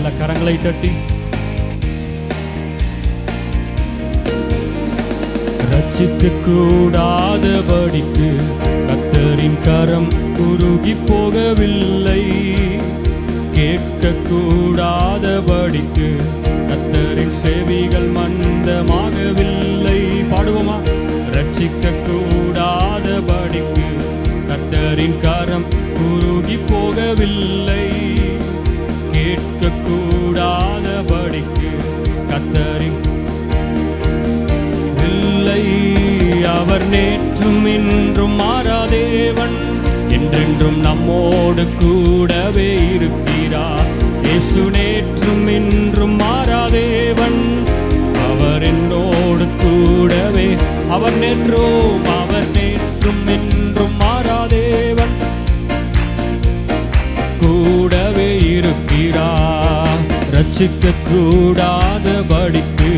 நல்ல கரங்களை தட்டி ரட்சிக்க கூடாதபடிக்கு கர்த்தரின் கரம் குறுகி போகவில்லை. கேட்க கூடாதபடிக்கு கர்த்தரின் செவிகள் மந்தமாகவில்லை. பாடுவோமா? ரட்சிக்க கூடாதபடிக்கு கர்த்தரின் கரம் குறுகி போகவில்லை. கேட்க கூடாதபடிக்கு கர்த்தரின் இல்லை. அவர் நேற்றும் இன்றும் மாறாதேவன், என்றென்றும் நம்மோடு கூடவே இருக்கிறார். இயேசு நேற்றும் இன்றும் மாறாதேவன், அவர் என்னோடு கூடவே. அவர் நேற்றும் இன்றும் மாறாதேவன், கூடவே இருக்கிறார். ரட்சிக்க கூடாதபடிக்கு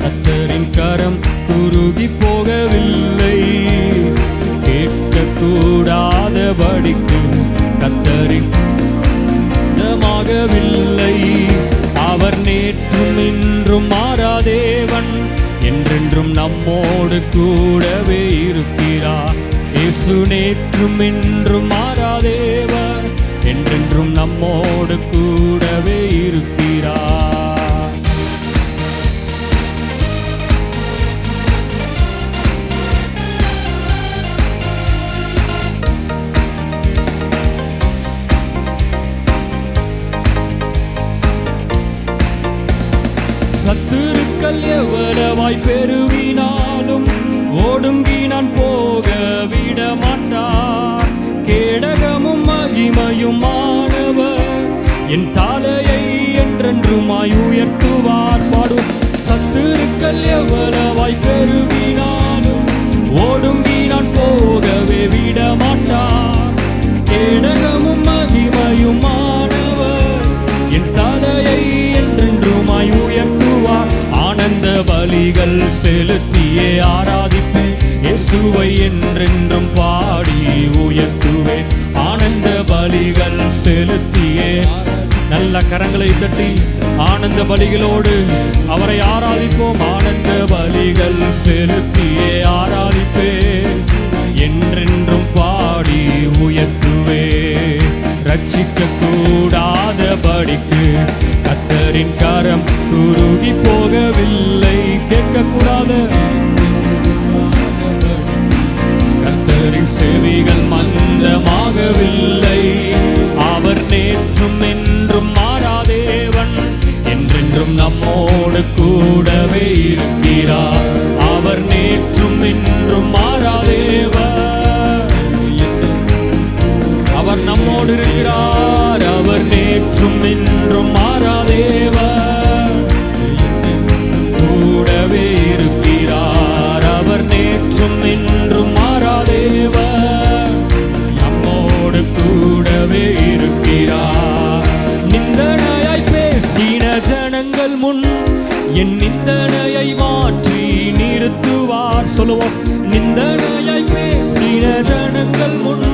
கர்த்தரின் கரம் குறுகி போகவில்லை. கேட்க கூடாதபடிக்கு கர்த்தரின் மாகவில்லை. அவர் நேற்றும் இன்றும் மாறாதேவன், என்றென்றும் நம்மோடு கூடவே இருக்கிறார். இயேசு நேற்றும் இன்றும் மாறாதேவர், என்றென்றும் நம்மோடு கூடவே இருக்கிறார். சத்துருக்கள் எவ்வளவாய் பெருகினாலும் ஓடுங்கி நான் போக விட மாட்டார். கேடகமும் மகிமையுமானவர் என் தலையை என்றென்றுமாய் உயர்த்துவார். பாடும். சத்துருக்கள் எவ்வளவாய் பெருகினாலும் ஓடுங்கி நான் போகவே விட மாட்டார். கேடகமும் மகிமையுமானவர் என் தலையை என்றென்றுமாய் உயர்த்துவார். ஆனந்த பலிகள் செலுத்தியே ஆராதிப்பேன், இயேசுவை என்றென்றும் பாடி உயர்த்துவேன். ஆனந்த பலிகள் செலுத்தியே நல்ல கரங்களை தட்டி ஆனந்த பலிகளோடு அவரை ஆராதிப்போம். ஆனந்த பலிகள் செலுத்தியே ஆராதிப்பேன், என்றென்றும் பாடி உயர்த்துவேன். ரட்சிக்க கூடாதபடிக்கு கர்த்தரின் கரம் குறுகி போகவில்லை. கேட்கக்கூடாத கர்த்தரின் செவிகள் மந்தமாகவில்லை. அவர் நேற்றும் இன்றும் மாறாதேவன், என்றென்றும் நம்மோடு கூடவே இருக்கிறார். அவர் நேற்றும் இன்றும் மாறாதேவர், அவர் நம்மோடு இருக்கிறார். அவர் நேற்றும் இன்றும் மாறாதேவர், கூடவே இருக்கிறார். அவர் நேற்றும் இன்றும் மாறாதேவர், நம்மோடு கூடவே இருக்கிறார். நிந்தனையாய் பேசின ஜனங்கள் முன் என் நிந்தனையை மாற்றி நிறுத்துவார். சொல்லுவோம். நிந்தனையாய் பேசின ஜனங்கள் முன்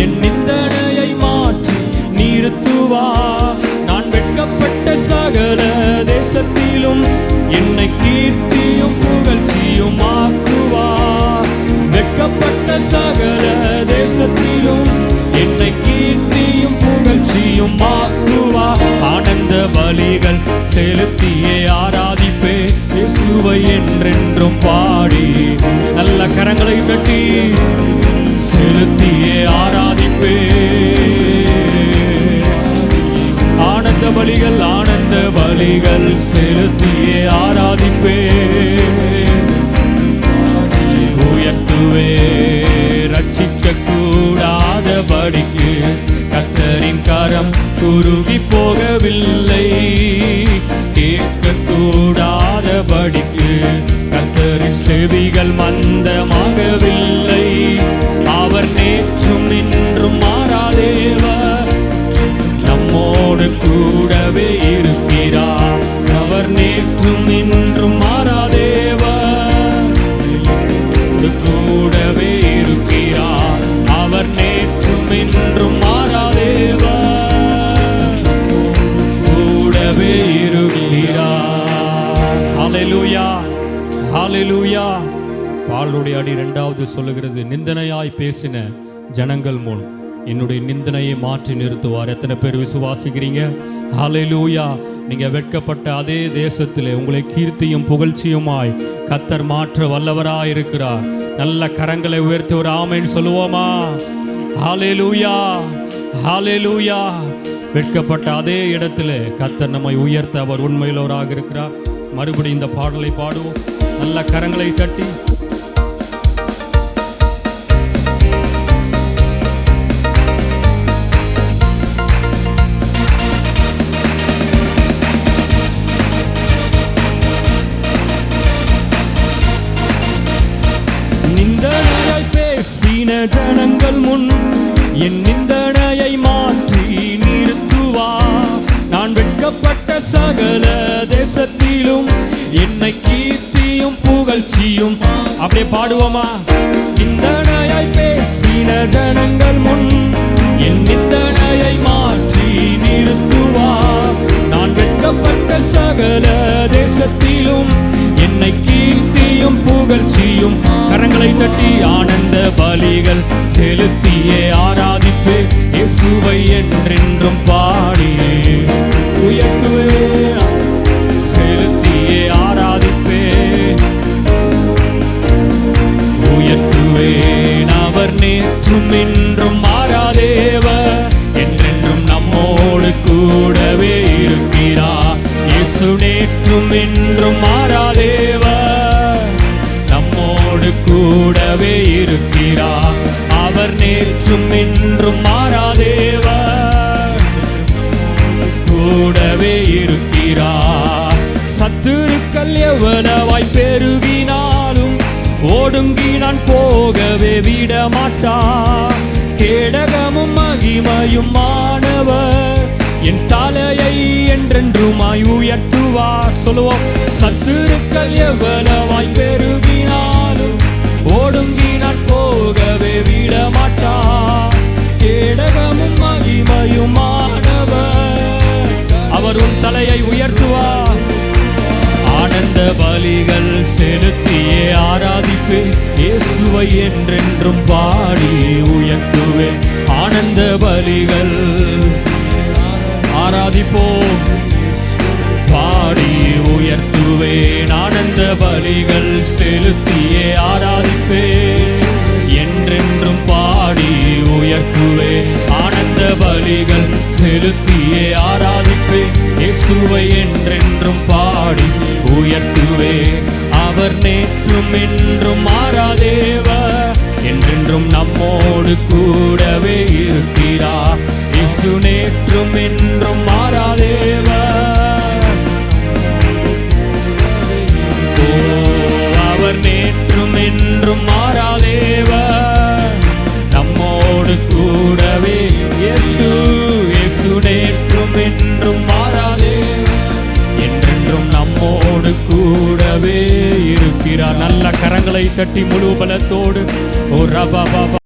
என் நிந்தனையை மாற்றி நிறுத்துவார். நான் வெட்கப்பட்ட சகல தேசத்திலும் என்னை கீர்த்தியும் புகழ்ச்சியும் ஆக்குவார். வெட்கப்பட்ட சகல தேசத்திலும் என்னை கீர்த்தியும் புகழ்ச்சியும் ஆக்குவார். ஆனந்த பலிகள் செலுத்தியே ஆராதிப்பே, இயேசுவை என்றென்றும் பாடி நல்ல கரங்களை தட்டி செலுத்தியே ஆராதிப்பே. ஆனந்த பலிகள் செலுத்தியே ஆராதிப்பே, உயர்த்துவே. ரட்சிக்க கூடாதபடிக்கு கர்த்தரின் கரம் குறுகி போகவில்லை. கேட்க கூடாதபடிக்கு கர்த்தரின் செவிகள் மந்தமாகவில்லை. அவர் நேற்றும் இன்றும் மாறாதேவர், நம்மோடு கூடவே இருக்கிறார். அவர் நேற்றும் இன்றும் மாறாதேவர், கூடவே இருக்கிறார். அவர் நேற்றும் இன்றும் மாறாதேவர், ஹalleluya. பாலுடைய அடி 2வது சொல்லுகிறது, நிந்தனையாய் பேசின ஜனங்கள் முன் என்னுடைய நிந்தனையை மாற்றி நிறுத்துவார். எத்தனை பேர் விசுவாசிக்கிறீங்க? ஹalleluya. நீங்க வெட்கப்பட்ட அதே தேசத்திலே உங்களை கீர்த்தியும் புகழ்ச்சியுமாய் கர்த்தர் மாற்ற வல்லவராய் இருக்கிறார். நல்ல கரங்களை உயர்த்தி ஒரு ஆமென் சொல்லுவோமா? ஹalleluya, ஹalleluya. வெட்கப்பட்ட அதே இடத்திலே கர்த்தர் நம்மை உயர்த்த அவர் உண்மையுள்ளவராக இருக்கிறார். மறுபடியும் இந்த பாடலை பாடுவோம், நல்ல கரங்களை தட்டி. நிந்தனையாய் பேசின ஜனங்கள் முன் என் நிந்தனையை மாற்றி நிறுத்துவார். நான் வெட்கப்பட்ட சகல தேசத்திலும் என்னை கீர்த்தியும் புகழ்ச்சியும். அப்படியே பாடுவோமா? நிந்தனையாய் பேசின ஜனங்கள் முன் என் நிந்தனையை மாற்றி நிறுத்துவார். நான் வெட்கப்பட்ட சகல தேசத்திலும் என்னை கீர்த்தியும் புகழ்ச்சியும். கரங்களை தட்டி ஆனந்த பலிகள் செலுத்தியே ஆராதிப்பே இயேசுவை என்றென்றும் பாடி உயர்த்துவே. செலுத்தியே ஆராதிப்பே உயர்த்துவேன். அவர் நேற்றும் இன்றும் மாறாதேவர், என்றென்றும் நம்மோடு கூடவே இருக்கிறார். இயேசு நேற்றும் இன்றும் மாறாதேவர், நம்மோடு கூடவே இருக்கிறார். அவர் நேற்றும் இன்றும் மாறாதேவர், கூடவே இருக்கிறார். சத்துருக்கள் எவ்வளவாய் பெருகினாலும் ஓடுங்கி நான் போகவே விட மாட்டார். கேடகமும் மகிமையும் மாணவர் என் தலையை என்றென்றுமாய் உயர்த்துவார். சொல்லுவோம், சத்துருக்கள் எவ்வளவாய் பெருகினாலும் ஓடுங்கி நான் போகவே விட மாட்டார். கேடகமும் மகிமையும் மாணவர் அவர் உன் தலையை உயர்த்துவார். ஆனந்த பலிகள் செலுத்தியே ஆராதிப்பே இயேசுவை என்றென்றும் பாடி உயர்த்துவே. ஆனந்த பலிகள் ஆராதிப்போம், பாடி உயர்த்துவேன். ஆனந்த பலிகள் செலுத்தியே ஆராதிப்பே என்றென்றும் பாடி உயர்த்துவே. ஆனந்த பலிகள் செலுத்தியே ஆராதிப்பே இயேசுவை என்றென்றும் பாடி உயர்த்துவே. அவர் நேற்றும் என்றும் மாறாதேவர், என்றென்றும் நம்மோடு கூடவே இருக்கிறார். இயேசு நேற்றும் என்றும் மாறாதேவர், அவர் நேற்றும் என்றும் மாறாதேவர், நம்மோடு கூடவே. இயேசு நேற்றும் என்றும் மாறாதேவர், என்றென்றும் நம்மோடு கூடவே இருக்கிறார். நல்ல கரங்களை தட்டி முழு பலத்தோடு ஓ ரபா